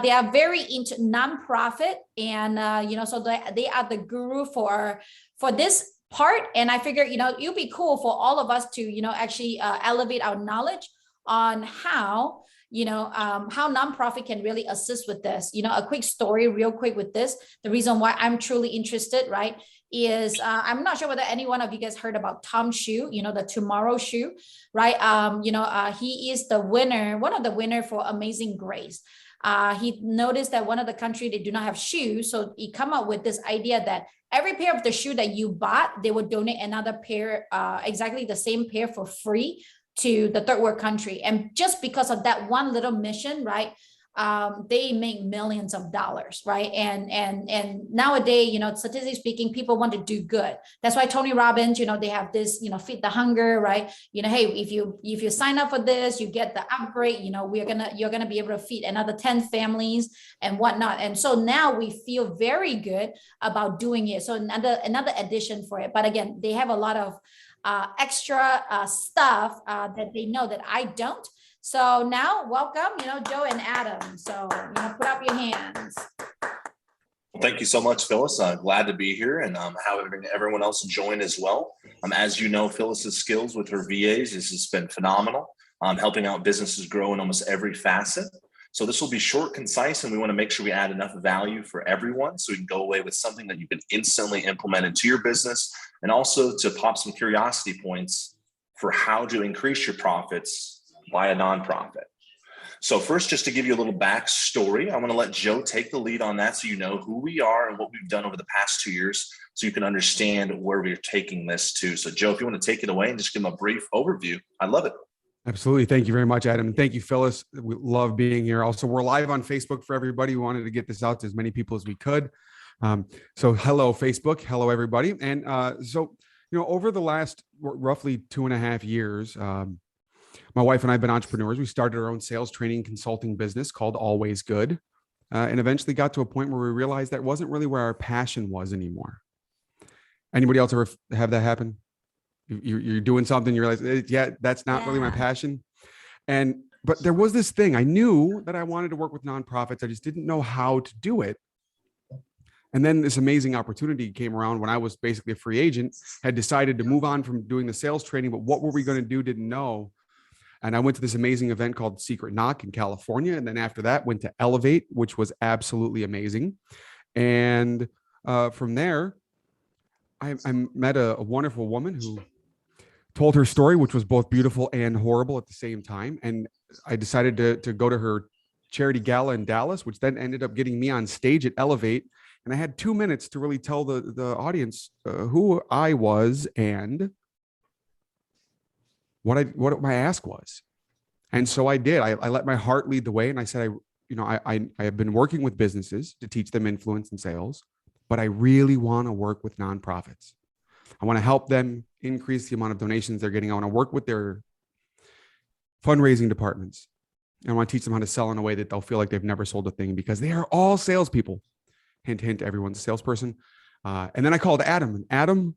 they are very into nonprofit, and so they are the guru for this part. And I figured, it'd be cool for all of us to, actually elevate our knowledge on how nonprofit can really assist with this. A quick story real quick with this. The reason why I'm truly interested, right, is I'm not sure whether any one of you guys heard about Tom Shoe, the Tomorrow Shoe, right? He is the winner, one of the winner for Amazing Grace. He noticed that one of the country, they do not have shoes. So he come up with this idea that every pair of the shoe that you bought, they would donate another pair, exactly the same pair for free to the third world country. And just because of that one little mission, right, they make millions of dollars, right? And nowadays, statistically speaking, people want to do good. That's why Tony Robbins, they have this, feed the hunger, right? Hey, if you sign up for this, you get the upgrade. You're gonna be able to feed another 10 families and whatnot. And so now we feel very good about doing it. So another addition for it. But again, they have a lot of extra stuff that they know that I don't. So now welcome, Joe and Adam. So, put up your hands. Thank you so much, Phyllis. Glad to be here, and having everyone else join as well. As you know, Phyllis's skills with her VAs has been phenomenal, helping out businesses grow in almost every facet. So this will be short, concise, and we want to make sure we add enough value for everyone so we can go away with something that you can instantly implement into your business, and also to pop some curiosity points for how to increase your profits by a nonprofit. So first, just to give you a little backstory, I'm going to let Joe take the lead on that so you know who we are and what we've done over the past 2 years so you can understand where we're taking this to. So Joe, if you want to take it away and just give them a brief overview, I'd love it. Absolutely. Thank you very much, Adam. And thank you, Phyllis. We love being here. Also, we're live on Facebook for everybody. We wanted to get this out to as many people as we could. So hello, Facebook. Hello, everybody. And over the last roughly 2.5 years, my wife and I have been entrepreneurs. We started our own sales training consulting business called Always Good, and eventually got to a point where we realized that wasn't really where our passion was anymore. Anybody else ever have that happen? You're doing something, you realize, yeah, that's not really my passion. But there was this thing. I knew that I wanted to work with nonprofits. I just didn't know how to do it. And then this amazing opportunity came around when I was basically a free agent, had decided to move on from doing the sales training, but what were we going to do? Didn't know. And I went to this amazing event called Secret Knock in California. And then after that, went to Elevate, which was absolutely amazing. And from there, I met a wonderful woman who told her story, which was both beautiful and horrible at the same time. And I decided to go to her charity gala in Dallas, which then ended up getting me on stage at Elevate. And I had 2 minutes to really tell the audience who I was and what my ask was. And so I did. I let my heart lead the way. And I said, I have been working with businesses to teach them influence and sales, but I really want to work with nonprofits. I want to help them increase the amount of donations they're getting. I want to work with their fundraising departments. And I want to teach them how to sell in a way that they'll feel like they've never sold a thing, because they are all salespeople. Hint, hint, everyone's a salesperson. And then I called Adam. And Adam,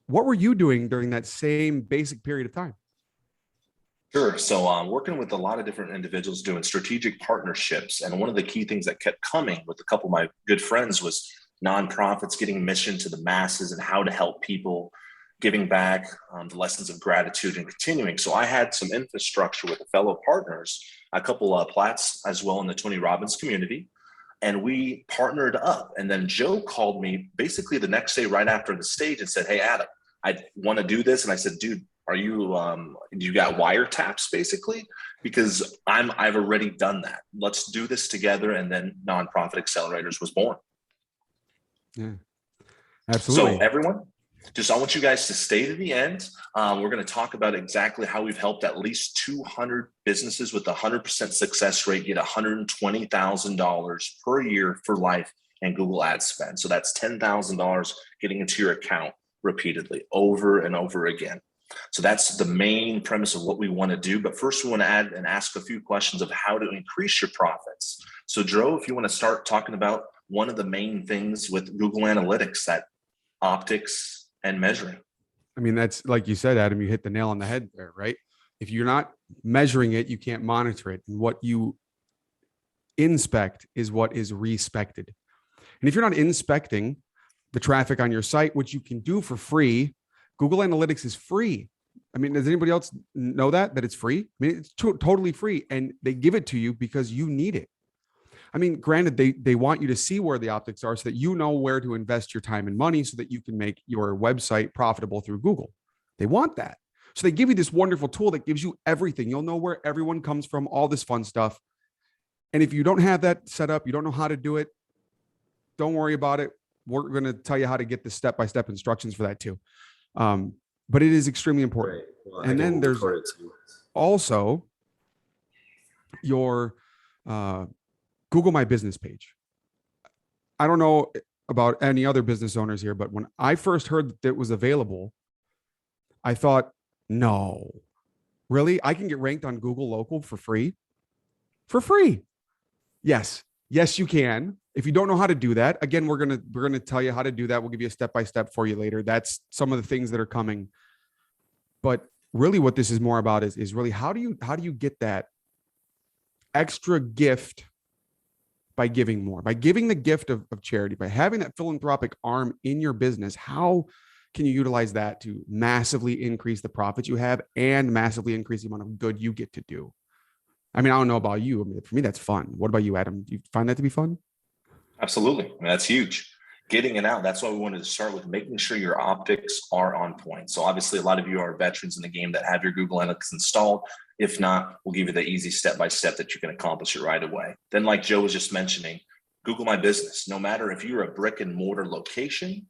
what were you doing during that same basic period of time? Sure. So I'm working with a lot of different individuals doing strategic partnerships. And one of the key things that kept coming with a couple of my good friends was nonprofits getting mission to the masses and how to help people, giving back, the lessons of gratitude and continuing. So I had some infrastructure with the fellow partners, a couple of plats as well in the Tony Robbins community. And we partnered up. And then Joe called me basically the next day right after the stage and said, "Hey, Adam, I want to do this." And I said, "Dude, are you, do you got wiretaps basically? Because I've already done that. Let's do this together." And then Nonprofit Accelerators was born. Yeah, absolutely. So everyone, I want you guys to stay to the end. We're going to talk about exactly how we've helped at least 200 businesses with 100% success rate get $120,000 per year for life and Google ad spend. So that's $10,000 getting into your account repeatedly over and over again. So that's the main premise of what we want to do. But first we want to add and ask a few questions of how to increase your profits. So Joe, if you want to start talking about one of the main things with Google Analytics, that optics and measuring. I mean, that's like you said, Adam, you hit the nail on the head there, right? If you're not measuring it, you can't monitor it. And what you Inspect is what is respected. And if you're not inspecting the traffic on your site, which you can do for free, Google Analytics is free. I mean, does anybody else know that it's free? I mean, it's totally free, and they give it to you because you need it. I mean, granted, they want you to see where the optics are so that you know where to invest your time and money so that you can make your website profitable through Google. They want that. So they give you this wonderful tool that gives you everything. You'll know where everyone comes from, all this fun stuff. And if you don't have that set up, you don't know how to do it, don't worry about it. We're going to tell you how to get the step-by-step instructions for that too. But it is extremely important. Right. Well, and then there's also your Google My Business page. I don't know about any other business owners here, but when I first heard that it was available, I thought, no, really? I can get ranked on Google Local for free? For free? Yes, you can. If you don't know how to do that, again, we're gonna tell you how to do that. We'll give you a step-by-step for you later. That's some of the things that are coming. But really what this is more about is really how do you get that extra gift by giving more, by giving the gift of charity, by having that philanthropic arm in your business. How can you utilize that to massively increase the profits you have and massively increase the amount of good you get to do? I mean, I don't know about you. I mean, for me, that's fun. What about you, Adam? Do you find that to be fun? Absolutely. I mean, that's huge. Getting it out. That's why we wanted to start with making sure your optics are on point. So obviously a lot of you are veterans in the game that have your Google Analytics installed. If not, we'll give you the easy step-by-step that you can accomplish it right away. Then like Joe was just mentioning, Google My Business, no matter if you're a brick and mortar location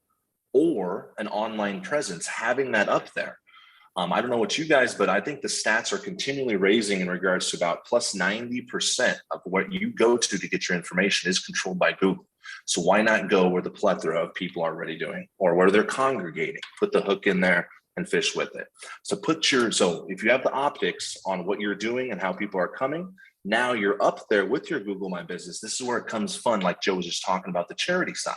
or an online presence, having that up there. I don't know what you guys, but I think the stats are continually raising in regards to about plus 90% of what you go to get your information is controlled by Google. So why not go where the plethora of people are already doing or where they're congregating? Put the hook in there and fish with it. So if you have the optics on what you're doing and how people are coming, now you're up there with your Google My Business. This is where it comes fun, like Joe was just talking about the charity side.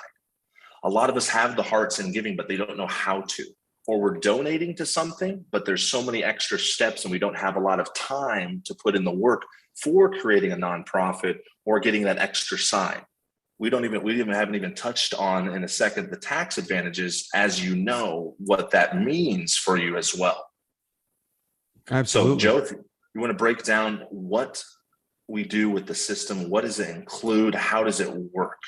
A lot of us have the hearts in giving, but they don't know how to. Or we're donating to something, but there's so many extra steps and we don't have a lot of time to put in the work for creating a nonprofit or getting that extra side. We haven't even touched on in a second the tax advantages, as you know what that means for you as well. Absolutely. So Joe, if you want to break down what we do with the system, what does it include? How does it work?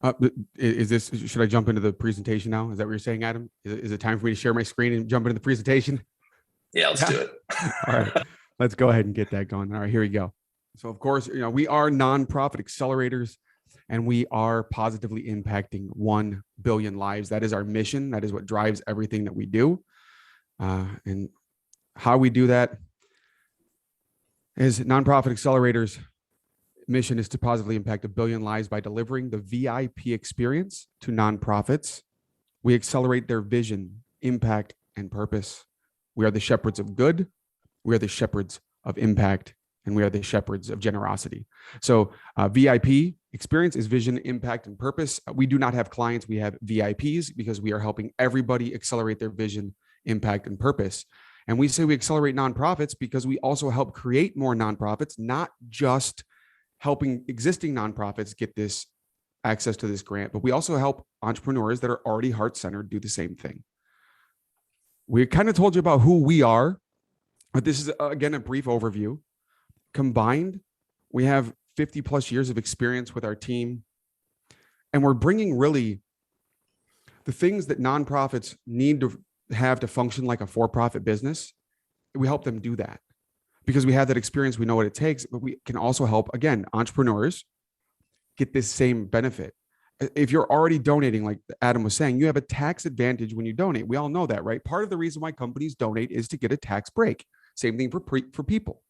Should I jump into the presentation now? Is that what you're saying, Adam? Is it time for me to share my screen and jump into the presentation? Yeah, let's do it. All right, let's go ahead and get that going. All right, here we go. So of course, we are nonprofit accelerators and we are positively impacting 1 billion lives. That is our mission. That is what drives everything that we do. And how we do that is nonprofit accelerators. Mission is to positively impact 1 billion lives by delivering the VIP experience to nonprofits. We accelerate their vision, impact, and purpose. We are the shepherds of good. We are the shepherds of impact, and we are the shepherds of generosity. So VIP experience is vision, impact, and purpose. We do not have clients. We have VIPs because we are helping everybody accelerate their vision, impact, and purpose. And we say we accelerate nonprofits because we also help create more nonprofits, not just helping existing nonprofits get this access to this grant, but we also help entrepreneurs that are already heart-centered do the same thing. We kind of told you about who we are, but this is, again, a brief overview. Combined, we have 50 plus years of experience with our team, and we're bringing really the things that nonprofits need to have to function like a for-profit business. We help them do that. Because we have that experience, we know what it takes, but we can also help, again, entrepreneurs get this same benefit. If you're already donating, like Adam was saying, you have a tax advantage when you donate. We all know that, right? Part of the reason why companies donate is to get a tax break. Same thing for people.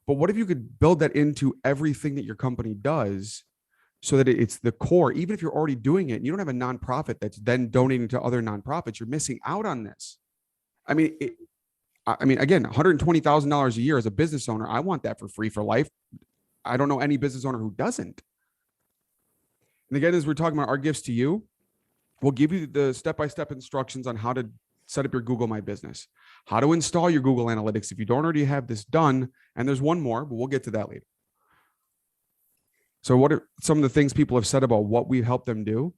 But what if you could build that into everything that your company does so that it's the core, even if you're already doing it, and you don't have a nonprofit that's then donating to other nonprofits, you're missing out on this. I mean, again, $120,000 a year as a business owner, I want that for free for life. I don't know any business owner who doesn't. And again, as we're talking about our gifts to you, we'll give you the step-by-step instructions on how to set up your Google My Business, how to install your Google Analytics if you don't already have this done. And there's one more, but we'll get to that later. So what are some of the things people have said about what we help them do?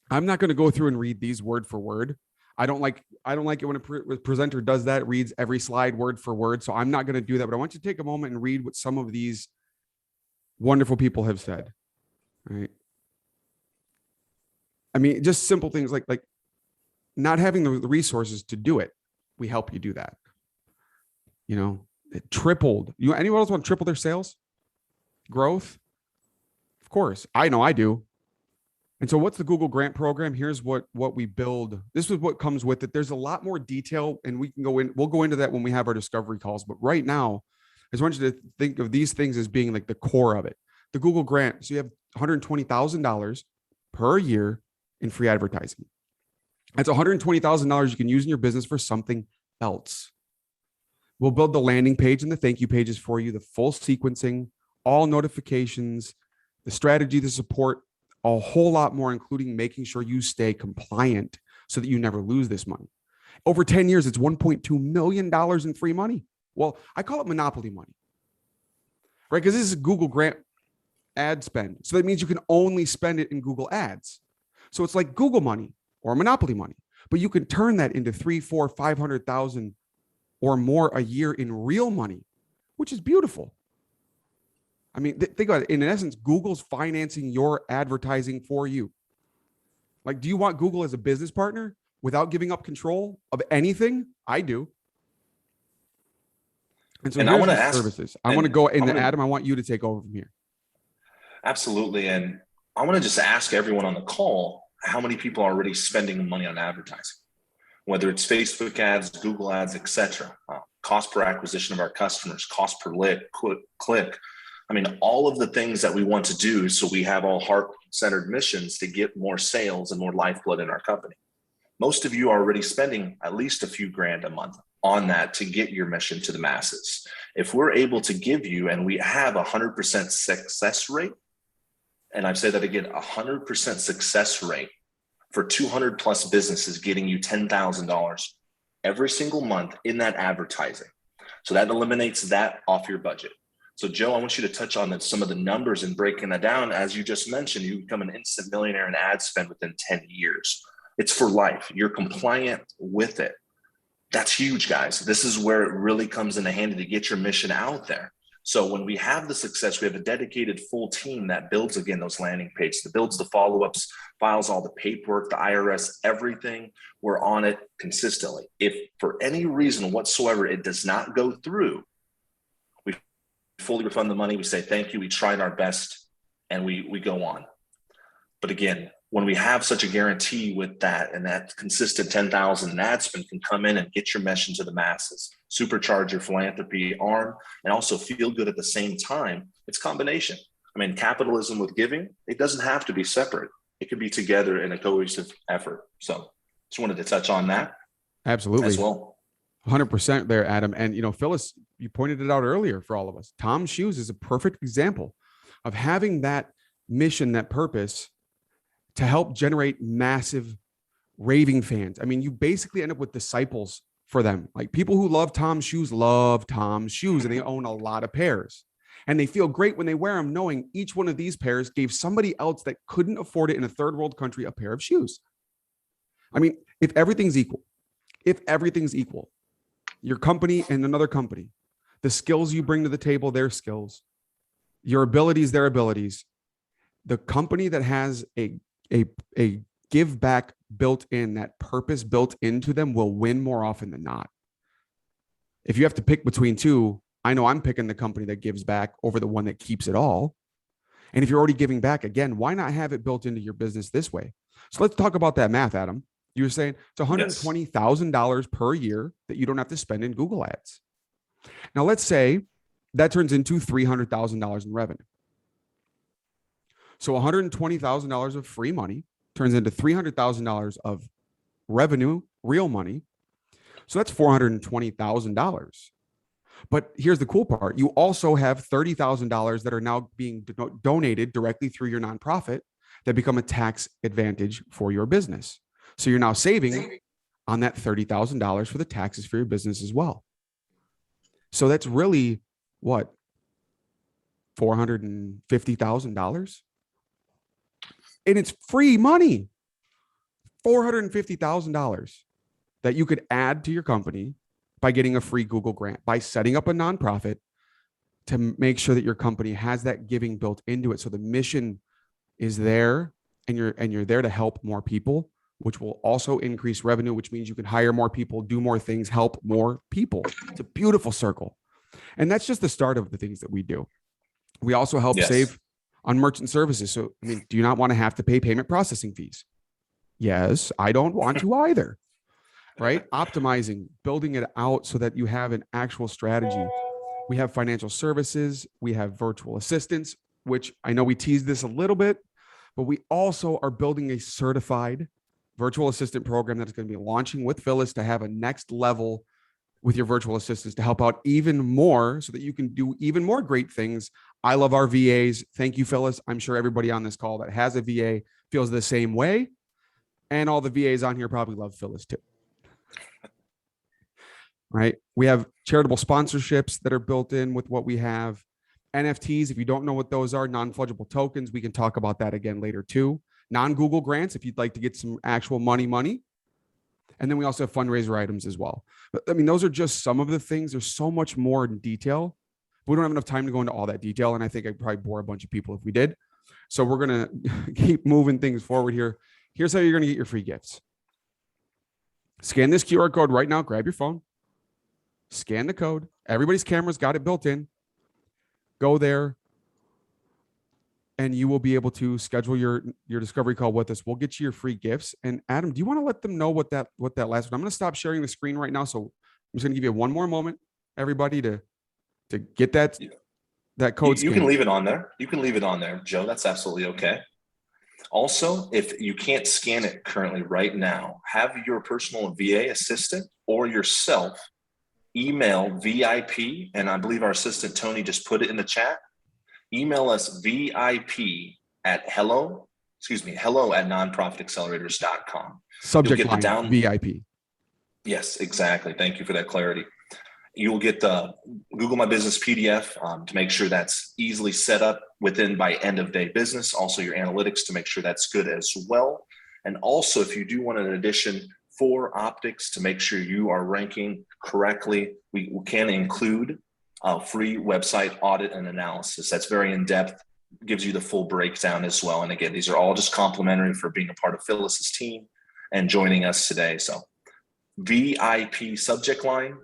I'm not going to go through and read these word for word. I don't like it when a presenter does that, reads every slide word for word. So I'm not going to do that, but I want you to take a moment and read what some of these wonderful people have said. Right. I mean, just simple things like not having the resources to do it. We help you do that. You know, it tripled. Anyone else want to triple their sales? Growth? Of course. I know I do. And so what's the Google Grant program? Here's what we build. This is what comes with it. There's a lot more detail, and we'll go into that when we have our discovery calls. But right now, I just want you to think of these things as being like the core of it. The Google Grant. So you have $120,000 per year in free advertising. That's $120,000 you can use in your business for something else. We'll build the landing page and the thank you pages for you, the full sequencing, all notifications, the strategy, the support, a whole lot more, including making sure you stay compliant so that you never lose this money. Over 10 years, it's $1.2 million in free money. Well, I call it monopoly money, right? Because this is Google Grant ad spend. So that means you can only spend it in Google ads. So it's like Google money or monopoly money, but you can turn that into 3, 4, 500,000 or more a year in real money, which is beautiful. I mean, think about it. In essence, Google's financing your advertising for you. Like, do you want Google as a business partner without giving up control of anything? I do. And so I want to ask services. I want to go into Adam. I want you to take over from here. Absolutely. And I want to just ask everyone on the call, how many people are already spending money on advertising, whether it's Facebook ads, Google ads, etc. Cost per acquisition of our customers, cost per click. I mean, all of the things that we want to do so we have all heart-centered missions to get more sales and more lifeblood in our company. Most of you are already spending at least a few grand a month on that to get your mission to the masses. If we're able to give you, and we have 100% success rate, and I say that again, 100% success rate for 200 plus businesses getting you $10,000 every single month in that advertising. So that eliminates that off your budget. So Joe, I want you to touch on some of the numbers and breaking that down. As you just mentioned, you become an instant millionaire in ad spend within 10 years. It's for life. You're compliant with it. That's huge, guys. This is where it really comes into handy to get your mission out there. So when we have the success, we have a dedicated full team that builds, again, those landing pages, that builds the follow-ups, files all the paperwork, the IRS, everything. We're on it consistently. If for any reason whatsoever it does not go through, we fully refund the money. We say thank you. We tried our best, and we go on. But again, when we have such a guarantee with that, and that consistent 10,000 in ad spend can come in and get your mission to the masses, supercharge your philanthropy arm, and also feel good at the same time. It's combination. I mean, capitalism with giving, it doesn't have to be separate. It could be together in a cohesive effort. So just wanted to touch on that. Absolutely. As well. 100% there, Adam. And, Phyllis, you pointed it out earlier for all of us. Tom's Shoes is a perfect example of having that mission, that purpose to help generate massive raving fans. I mean, you basically end up with disciples for them. Like, people who love Tom's Shoes, and they own a lot of pairs. And they feel great when they wear them, knowing each one of these pairs gave somebody else that couldn't afford it in a third world country a pair of shoes. I mean, if everything's equal, your company and another company, the skills you bring to the table, their skills, your abilities, their abilities, the company that has a give back built in, that purpose built into them, will win more often than not. If you have to pick between two, I know I'm picking the company that gives back over the one that keeps it all. And if you're already giving back, again, why not have it built into your business this way? So let's talk about that math, Adam. You were saying it's $120,000 per year that you don't have to spend in Google ads. Now, let's say that turns into $300,000 in revenue. So $120,000 of free money turns into $300,000 of revenue, real money. So that's $420,000. But here's the cool part. You also have $30,000 that are now being donated directly through your nonprofit that become a tax advantage for your business. So you're now saving on that $30,000 for the taxes for your business as well. So that's really what? $450,000. And it's free money. $450,000 that you could add to your company by getting a free Google grant, by setting up a nonprofit to make sure that your company has that giving built into it. So the mission is there, and you're there to help more people, which will also increase revenue, which means you can hire more people, do more things, help more people. It's a beautiful circle. And that's just the start of the things that we do. We also help save on merchant services. So, I mean, do you not want to have to pay payment processing fees? Yes, I don't want to either, right? Optimizing, building it out so that you have an actual strategy. We have financial services. We have virtual assistants, which I know we teased this a little bit, but we also are building a certified virtual assistant program that is going to be launching with Phyllis to have a next level with your virtual assistants to help out even more so that you can do even more great things. I love our VAs. Thank you, Phyllis. I'm sure everybody on this call that has a VA feels the same way. And all the VAs on here probably love Phyllis too. Right? We have charitable sponsorships that are built in with what we have. NFTs, if you don't know what those are, non-fungible tokens, we can talk about that again later too. Non-Google grants, if you'd like to get some actual money. And then we also have fundraiser items as well. But I mean, those are just some of the things. There's so much more in detail. We don't have enough time to go into all that detail. And I think I'd probably bore a bunch of people if we did. So we're going to keep moving things forward here. Here's how you're going to get your free gifts. Scan this QR code right now. Grab your phone. Scan the code. Everybody's camera's got it built in. Go there, and you will be able to schedule your discovery call with us. We'll get you your free gifts. And Adam, do you want to let them know what that last one? I'm going to stop sharing the screen right now. So I'm just going to give you one more moment, everybody, to get that code. You can leave it on there. You can leave it on there, Joe. That's absolutely okay. Also, if you can't scan it currently right now, have your personal VA assistant or yourself email VIP, and I believe our assistant Tony just put it in the chat. Email us VIP at hello at nonprofitaccelerators.com. Subject line VIP. Yes, exactly. Thank you for that clarity. You'll get the Google My Business PDF to make sure that's easily set up within by end of day business. Also your analytics to make sure that's good as well. And also if you do want an addition for optics to make sure you are ranking correctly, we can include a free website audit and analysis. That's very in-depth, gives you the full breakdown as well. And again, these are all just complimentary for being a part of Phyllis's team and joining us today. So VIP subject line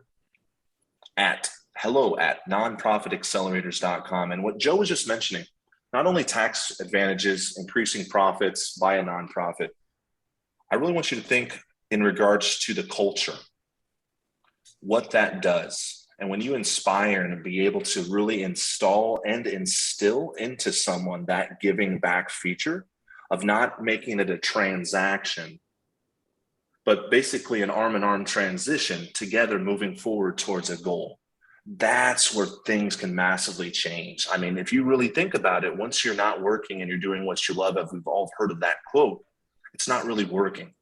at hello@nonprofitaccelerators.com. And what Joe was just mentioning, not only tax advantages, increasing profits by a nonprofit, I really want you to think in regards to the culture, what that does. And when you inspire and be able to really install and instill into someone that giving back feature of not making it a transaction, but basically an arm-in-arm transition together moving forward towards a goal. That's where things can massively change. I mean, if you really think about it, once you're not working and you're doing what you love, as we've all heard of that quote, it's not really working.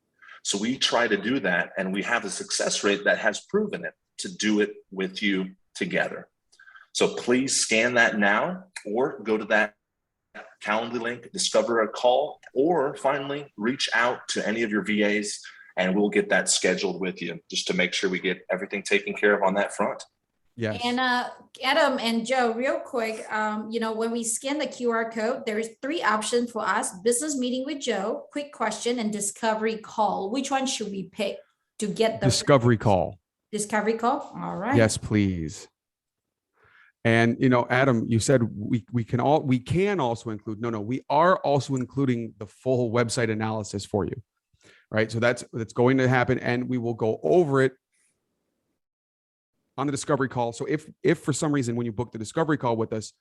So we try to do that, and we have a success rate that has proven it to do it with you together. So please scan that now, or go to that Calendly link, discover a call, or finally reach out to any of your VAs and we'll get that scheduled with you just to make sure we get everything taken care of on that front. Yes. And Adam and Joe, real quick, when we scan the QR code, there's 3 options for us: business meeting with Joe, quick question, and discovery call. Which one should we pick to get the discovery call? Discovery call. All right. Yes, please. And Adam, you said we can also include. No, we are also including the full website analysis for you, right? So that's going to happen, and we will go over it on the discovery call. So if for some reason when you book the discovery call with us,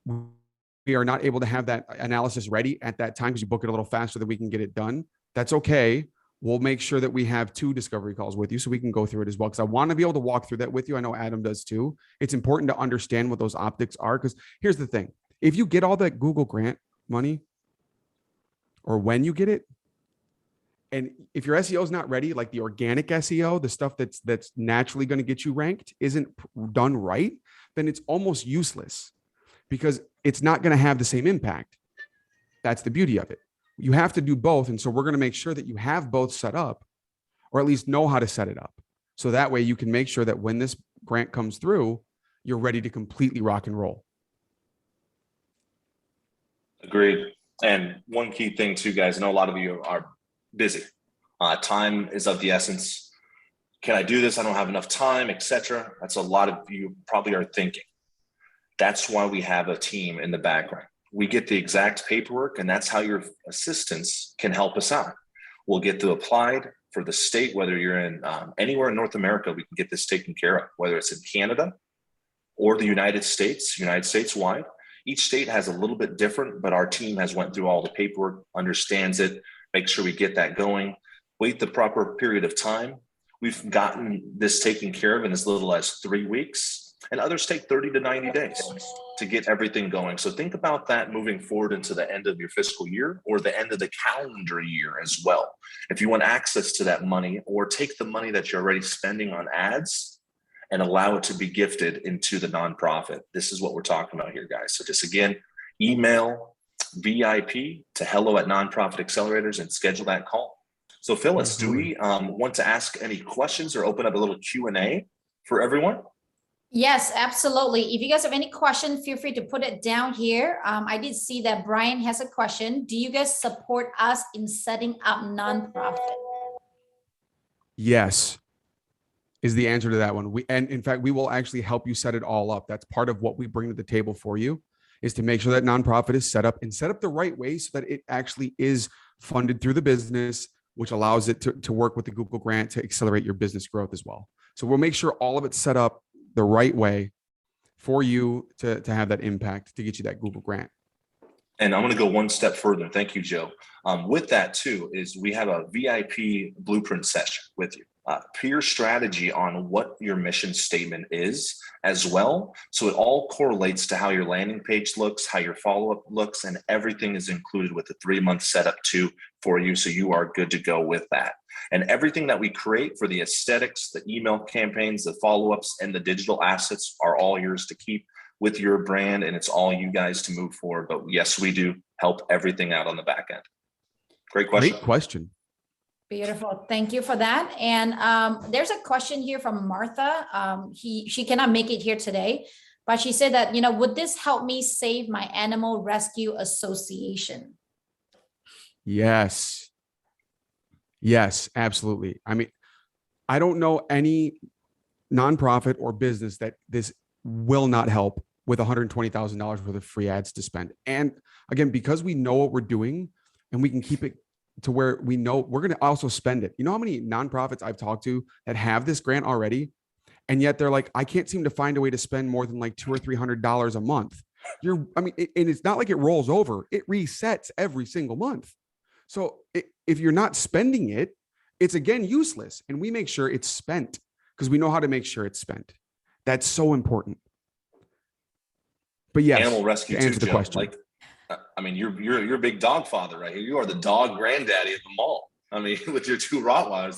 we are not able to have that analysis ready at that time because you book it a little faster than we can get it done, that's okay. We'll make sure that we have 2 discovery calls with you so we can go through it as well. Because I want to be able to walk through that with you. I know Adam does too. It's important to understand what those optics are, because here's the thing. If you get all that Google grant money, or when you get it, and if your SEO is not ready, like the organic SEO, the stuff that's naturally going to get you ranked isn't done right, then it's almost useless. because it's not going to have the same impact. That's the beauty of it. You have to do both. And so we're going to make sure that you have both set up, or at least know how to set it up. So that way you can make sure that when this grant comes through, you're ready to completely rock and roll. Agreed. And one key thing too, guys, I know a lot of you are busy. Time is of the essence. Can I do this? I don't have enough time, etc. That's a lot of you probably are thinking. That's why we have a team in the background. We get the exact paperwork, and that's how your assistants can help us out. We'll get the applied for the state, whether you're in anywhere in North America, we can get this taken care of, whether it's in Canada or the United States wide. Each state has a little bit different, but our team has went through all the paperwork, understands it, make sure we get that going, wait the proper period of time. We've gotten this taken care of in as little as 3 weeks, and others take 30 to 90 days to get everything going. So think about that moving forward into the end of your fiscal year or the end of the calendar year as well. If you want access to that money, or take the money that you're already spending on ads and allow it to be gifted into the nonprofit. This is what we're talking about here, guys. So just again, email VIP to hello@nonprofitaccelerators and schedule that call. So Phyllis, do we want to ask any questions or open up a little Q&A for everyone? Yes, absolutely. If you guys have any questions, feel free to put it down here. I did see that Brian has a question. Do you guys support us in setting up nonprofit? Yes, is the answer to that one. And in fact, we will actually help you set it all up. That's part of what we bring to the table for you, is to make sure that nonprofit is set up the right way so that it actually is funded through the business, which allows it to work with the Google grant to accelerate your business growth as well. So we'll make sure all of it's set up the right way for you to have that impact to get you that Google grant. And I'm going to go one step further. Thank you, Joe. With that too, is we have a VIP blueprint session with you. Peer strategy on what your mission statement is as well. So it all correlates to how your landing page looks, how your follow-up looks, and everything is included with the 3-month setup too for you. So you are good to go with that. And everything that we create for the aesthetics, the email campaigns, the follow-ups, and the digital assets are all yours to keep with your brand. And it's all you guys to move forward. But yes, we do help everything out on the back end. Great question. Great question. Beautiful. Thank you for that. And there's a question here from Martha. She cannot make it here today, but she said that, would this help me save my animal rescue association? Yes. Yes, absolutely. I mean, I don't know any nonprofit or business that this will not help with $120,000 worth of free ads to spend. And again, because we know what we're doing and we can keep it to where we know we're going to also spend it. You know how many nonprofits I've talked to that have this grant already, and yet they're like, I can't seem to find a way to spend more than like $200 or $300 a month. And it's not like it rolls over. It resets every single month. So if you're not spending it, it's again useless. And we make sure it's spent because we know how to make sure it's spent. That's so important. But yes, animal rescue to answer the question. Like, I mean, you're a big dog father, right? You are the dog granddaddy of them all. I mean, with your 2 Rottweilers,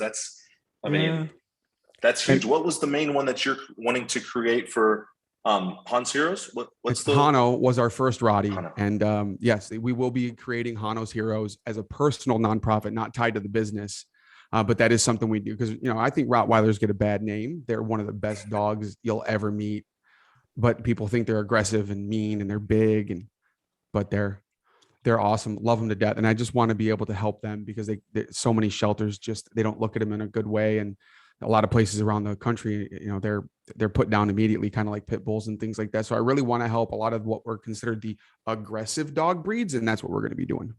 that's huge. What was the main one that you're wanting to create for Han's Heroes? What's the Hano was our first Rottie. Hano. And yes, we will be creating Hano's Heroes as a personal nonprofit, not tied to the business. But that is something we do because, I think Rottweilers get a bad name. They're one of the best dogs you'll ever meet, but people think they're aggressive and mean and they're big, but they're awesome. Love them to death. And I just want to be able to help them because so many shelters they don't look at them in a good way. And a lot of places around the country, they're put down immediately, kind of like pit bulls and things like that. So I really want to help a lot of what were considered the aggressive dog breeds. And that's what we're going to be doing.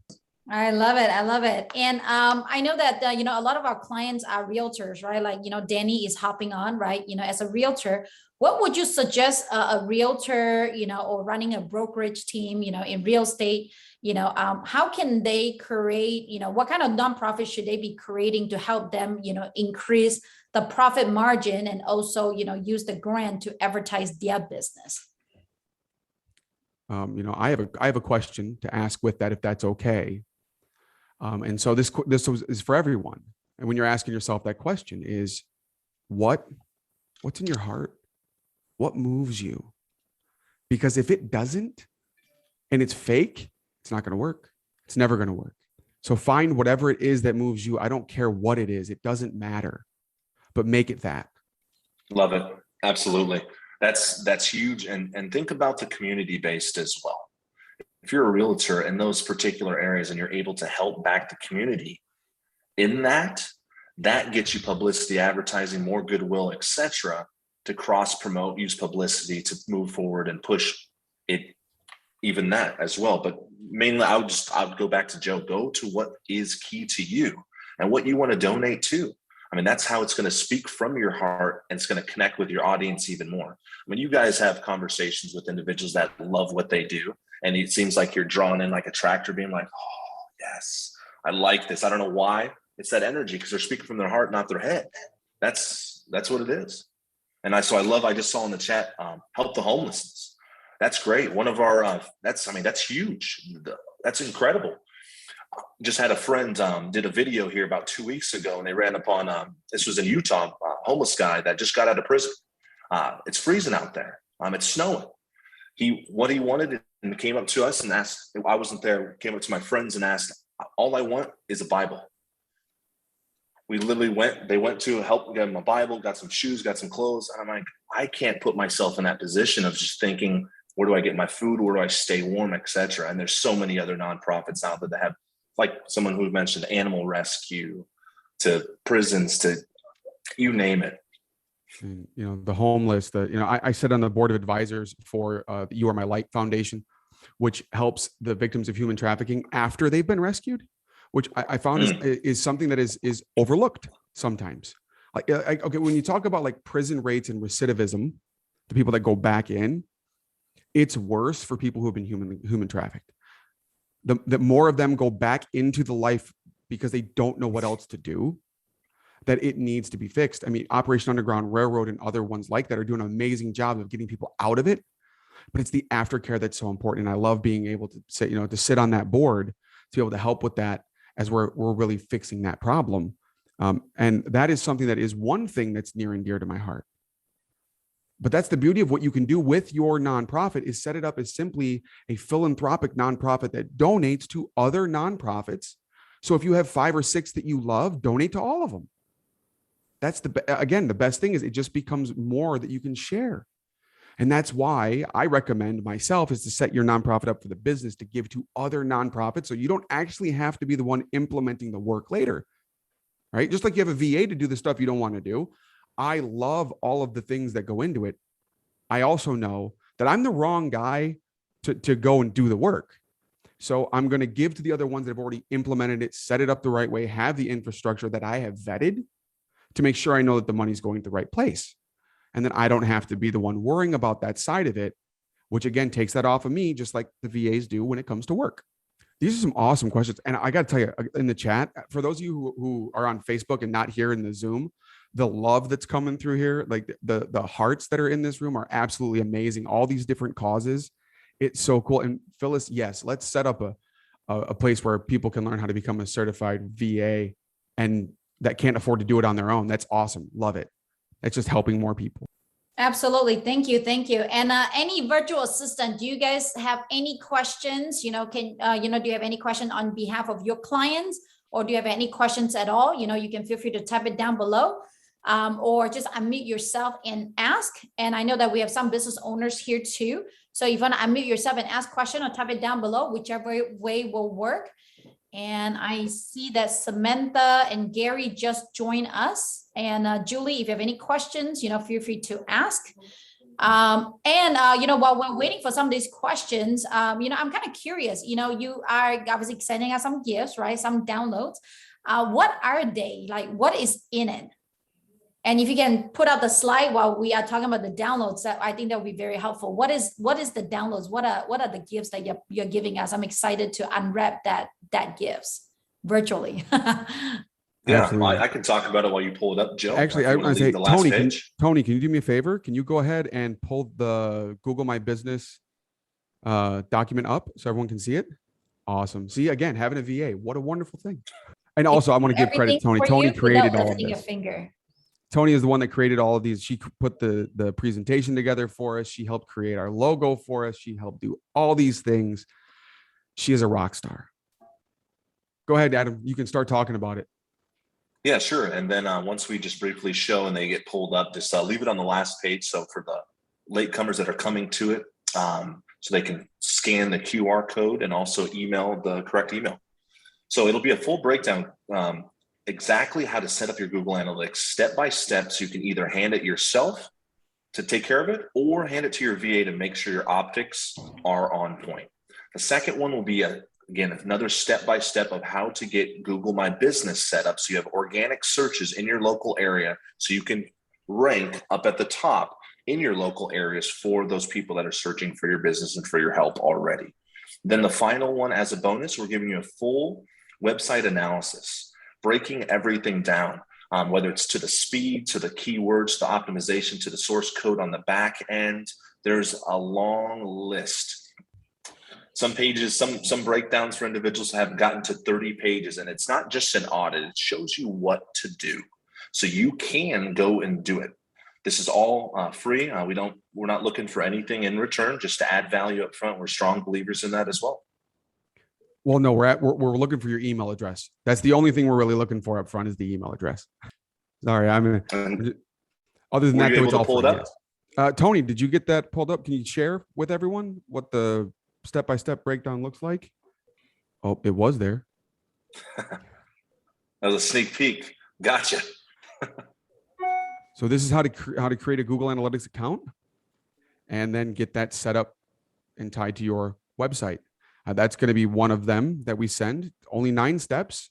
I love it. I love it. And I know that, a lot of our clients are realtors, right? Like, Danny is hopping on, right? As a realtor, what would you suggest a realtor, or running a brokerage team, in real estate, how can they create, what kind of nonprofit should they be creating to help them, increase the profit margin and also, use the grant to advertise their business? I have a question to ask with that, if that's okay. And so this is for everyone. And when you're asking yourself that question is what's in your heart? What moves you? Because if it doesn't and it's fake, it's not going to work. It's never going to work. So find whatever it is that moves you. I don't care what it is. It doesn't matter, but make it that. Love it. Absolutely. That's huge. And think about the community based as well. If you're a realtor in those particular areas and you're able to help back the community in that gets you publicity, advertising, more goodwill, etc., to cross promote, use publicity to move forward and push it, even that as well. But mainly I would go back to Joe, go to what is key to you and what you want to donate to. I mean, that's how it's going to speak from your heart, and it's going to connect with your audience even more. When you guys have conversations with individuals that love what they do, and it seems like you're drawn in like a tractor, being like, oh, yes, I like this. I don't know why. It's that energy, because they're speaking from their heart, not their head. That's what it is. And I just saw in the chat, help the homelessness. That's great. One of our, that's huge. That's incredible. Just had a friend did a video here about 2 weeks ago, and they ran upon, this was in Utah, a homeless guy that just got out of prison. It's freezing out there. It's snowing. What he wanted, and came up to us and asked, I wasn't there, came up to my friends and asked, all I want is a Bible. We literally they went to help get him a Bible, got some shoes, got some clothes. And I'm like, I can't put myself in that position of just thinking, where do I get my food? Where do I stay warm, etc. And there's so many other nonprofits out there that have, like someone who mentioned, animal rescue, to prisons, to you name it. And, the homeless, I sit on the board of advisors for You Are My Light Foundation, which helps the victims of human trafficking after they've been rescued, which I found is something that is overlooked sometimes. Okay, when you talk about like prison rates and recidivism, the people that go back in, it's worse for people who have been human trafficked. The more of them go back into the life because they don't know what else to do, that it needs to be fixed. I mean, Operation Underground Railroad and other ones like that are doing an amazing job of getting people out of it, but it's the aftercare that's so important. And I love being able to say, to sit on that board to be able to help with that as we're really fixing that problem. And that is something that is one thing that's near and dear to my heart. But that's the beauty of what you can do with your nonprofit, is set it up as simply a philanthropic nonprofit that donates to other nonprofits. So if you have 5 or 6 that you love, donate to all of them. That's the best thing is it just becomes more that you can share. And that's why I recommend myself is to set your nonprofit up for the business to give to other nonprofits. So you don't actually have to be the one implementing the work later, right? Just like you have a VA to do the stuff you don't want to do. I love all of the things that go into it. I also know that I'm the wrong guy to go and do the work. So I'm going to give to the other ones that have already implemented it, set it up the right way, have the infrastructure that I have vetted to make sure I know that the money's going to the right place. And then I don't have to be the one worrying about that side of it, which again takes that off of me, just like the VAs do when it comes to work. These are some awesome questions. And I got to tell you, in the chat, for those of you who are on Facebook and not here in the Zoom, the love that's coming through here, like the hearts that are in this room are absolutely amazing. All these different causes. It's so cool. And Phyllis, yes, let's set up a place where people can learn how to become a certified VA and that can't afford to do it on their own. That's awesome. Love it. That's just helping more people. Absolutely. Thank you. And any virtual assistant, do you guys have any questions? Do you have any question on behalf of your clients, or do you have any questions at all? You can feel free to type it down below, or just unmute yourself and ask. And I know that we have some business owners here too. So if you want to unmute yourself and ask a question, or type it down below, whichever way will work. And I see that Samantha and Gary just joined us. And Julie, if you have any questions, feel free to ask. While we're waiting for some of these questions, I'm kind of curious. You are obviously sending us some gifts, right? Some downloads. What are they? Like, what is in it? And if you can put out the slide while we are talking about the downloads, that I think that would be very helpful. What is the downloads? What are the gifts that you're giving us? I'm excited to unwrap that gifts virtually. Yeah, I can talk about it while you pull it up, Joe. Actually, I want to say, Tony, can you do me a favor? Can you go ahead and pull the Google My Business document up so everyone can see it? Awesome. See, again, having a VA, what a wonderful thing. And also, I want to give credit to Tony. Tony created all of this. Tony is the one that created all of these. She put the presentation together for us. She helped create our logo for us. She helped do all these things. She is a rock star. Go ahead, Adam. You can start talking about it. Yeah, sure. And then once we just briefly show and they get pulled up, just leave it on the last page. So for the latecomers that are coming to it, so they can scan the QR code and also email the correct email. So it'll be a full breakdown, exactly how to set up your Google Analytics step by step. So you can either hand it yourself to take care of it or hand it to your VA to make sure your optics are on point. The second one will be again, another step-by-step of how to get Google My Business set up. So you have organic searches in your local area so you can rank up at the top in your local areas for those people that are searching for your business and for your help already. Then the final one, as a bonus, we're giving you a full website analysis, breaking everything down, whether it's to the speed, to the keywords, to optimization, to the source code on the back end. There's a long list. Some pages, some breakdowns for individuals have gotten to 30 pages, and it's not just an audit. It shows you what to do. So you can go and do it. This is all free. We're not looking for anything in return, just to add value up front. We're strong believers in that as well. Well, no, we're looking for your email address. That's the only thing we're really looking for up front is the email address. Sorry, other than that, though, it's all free. Yes. Tony, did you get that pulled up? Can you share with everyone what the step-by-step breakdown looks like? Oh, it was there. That was a sneak peek. Gotcha. So this is how to create a Google Analytics account and then get that set up and tied to your website. That's going to be one of them that we send. Only 9 steps.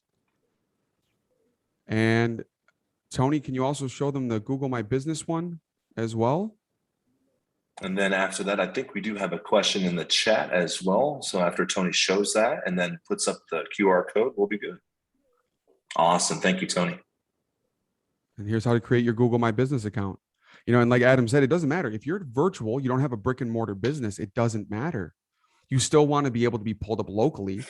And Tony, can you also show them the Google My Business one as well? And then after that, I think we do have a question in the chat as well. So after Tony shows that and then puts up the QR code, we'll be good. Awesome. Thank you, Tony. And here's how to create your Google My Business account. And like Adam said, it doesn't matter. If you're virtual, you don't have a brick and mortar business, it doesn't matter. You still want to be able to be pulled up locally,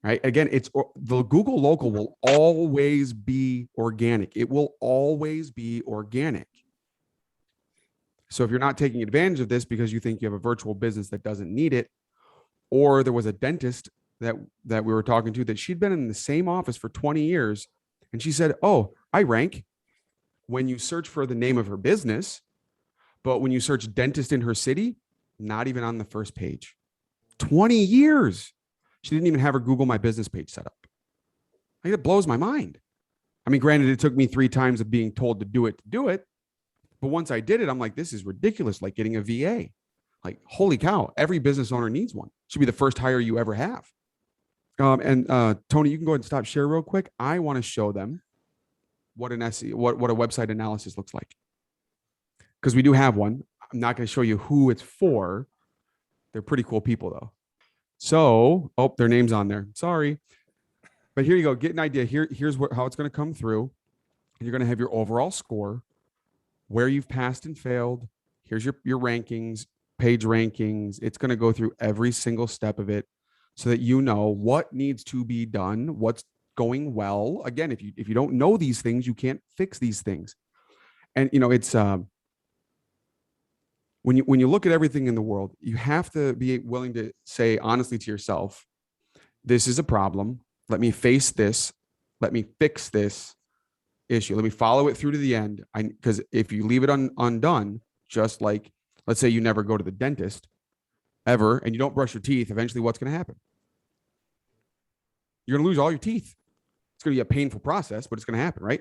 right? Again, the Google local will always be organic. It will always be organic. So if you're not taking advantage of this because you think you have a virtual business that doesn't need it, or there was a dentist that we were talking to that she'd been in the same office for 20 years, and she said, oh, I rank when you search for the name of her business, but when you search dentist in her city, not even on the first page. 20 years. She didn't even have her Google My Business page set up. Like, it blows my mind. I mean, granted, it took me 3 times of being told to do it. But once I did it, I'm like, this is ridiculous. Like getting a VA. Like, holy cow, every business owner needs one. Should be the first hire you ever have. And Tony, you can go ahead and stop share real quick. I want to show them what an SEO, what a website analysis looks like. Because we do have one. I'm not going to show you who it's for. They're pretty cool people though. So, their name's on there. Sorry. But here you go. Get an idea. Here's how it's going to come through. You're going to have your overall score, where you've passed and failed. Here's your rankings, page rankings. It's going to go through every single step of it so that you know what needs to be done, what's going well. Again, if you don't know these things, you can't fix these things. And it's when you look at everything in the world, you have to be willing to say honestly to yourself, this is a problem. Let me face this. Let me fix this issue. Let me follow it through to the end. Because if you leave it undone, just like, let's say you never go to the dentist ever and you don't brush your teeth, eventually what's going to happen? You're going to lose all your teeth. It's going to be a painful process, but it's going to happen, right?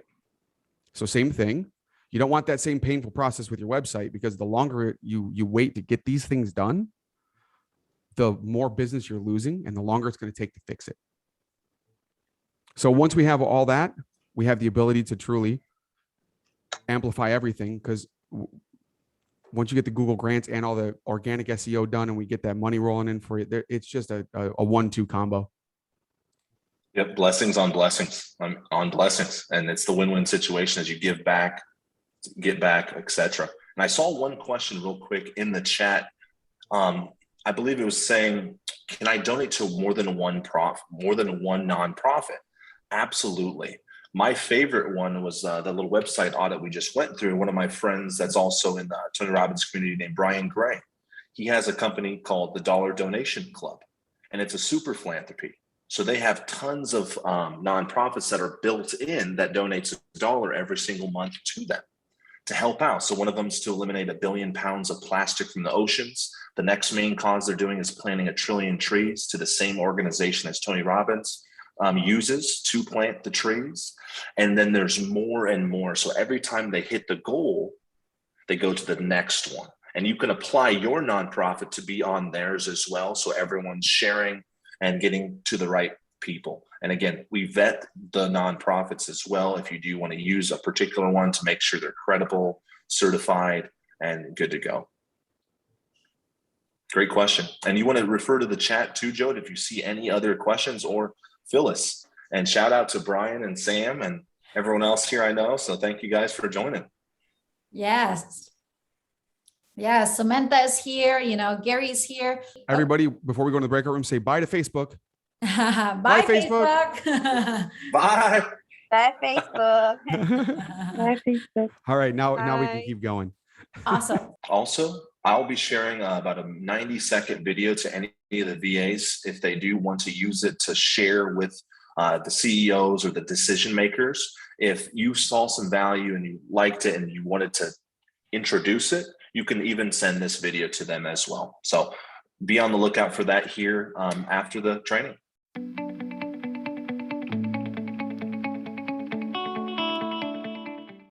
So same thing. You don't want that same painful process with your website, because the longer you wait to get these things done, the more business you're losing and the longer it's going to take to fix it. So once we have all that, we have the ability to truly amplify everything, because once you get the Google grants and all the organic SEO done and we get that money rolling in for you, it's just a 1-2 combo. Yep. Blessings on blessings on blessings. And it's the win-win situation as you give back, get back, etc. And I saw one question real quick in the chat. I believe it was saying, can I donate to more than one nonprofit? Absolutely. My favorite one was the little website audit we just went through. One of my friends that's also in the Tony Robbins community named Brian Gray. He has a company called the Dollar Donation Club, and it's a super philanthropy. So they have tons of nonprofits that are built in that donates $1 every single month to them to help out. So one of them is to eliminate 1 billion pounds of plastic from the oceans. The next main cause they're doing is planting 1 trillion trees to the same organization as Tony Robbins uses to plant the trees. And then there's more and more. So every time they hit the goal, they go to the next one. And you can apply your nonprofit to be on theirs as well. So everyone's sharing and getting to the right people. And again, we vet the nonprofits as well if you do want to use a particular one to make sure they're credible, certified, and good to go. Great question. And you want to refer to the chat too, Joe, if you see any other questions, or Phyllis. And shout out to Brian and Sam and everyone else here I know. So thank you guys for joining. Yes. Yeah, Samantha is here, Gary's here. Everybody, before we go into the breakout room, say bye to Facebook. Bye, Facebook. Bye. Bye, Facebook. Bye, Facebook. All right, now we can Bye. keep going. Awesome. Also, I'll be sharing about a 90-second video to any of the VAs if they do want to use it to share with the CEOs or the decision makers. If you saw some value and you liked it and you wanted to introduce it, you can even send this video to them as well. So be on the lookout for that here after the training.